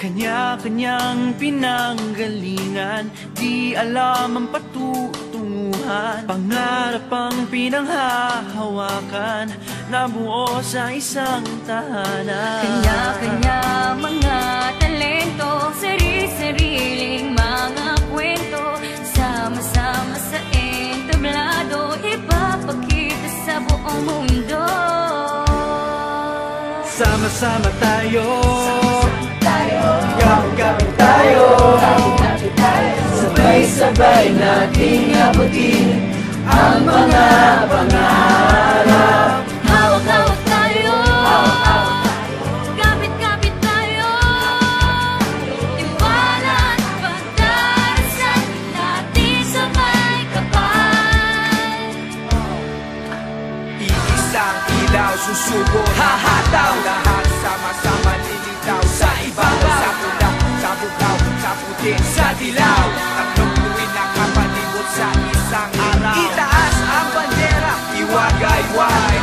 Kanya-kanyang pinanggalingan, di alam ang patutunguhan. Pangarap ang pinanghahawakan, nabuo sa isang tahanan. Kanya-kanya mga talento, sari-sariling mga kwento, sama-sama sa entablado, ipapakita sa buong mundo. Sama-sama tayo, kapit-kapit tayo, sabay-sabay nating abutin ang mga pangarap. Hawak-hawak tayo, kapit-kapit tayo, tiwala at pagdarasal natin sabay kapal. Iisang ilaw susubok, hahataw, lahat sama-sama lilitaw sa ibabaw, sa pula, sa bukaw, sa puti, sa dilaw. Tatlong tuwin na kapalibot sa isang araw. Itaas ang bandera, iwagay-wagay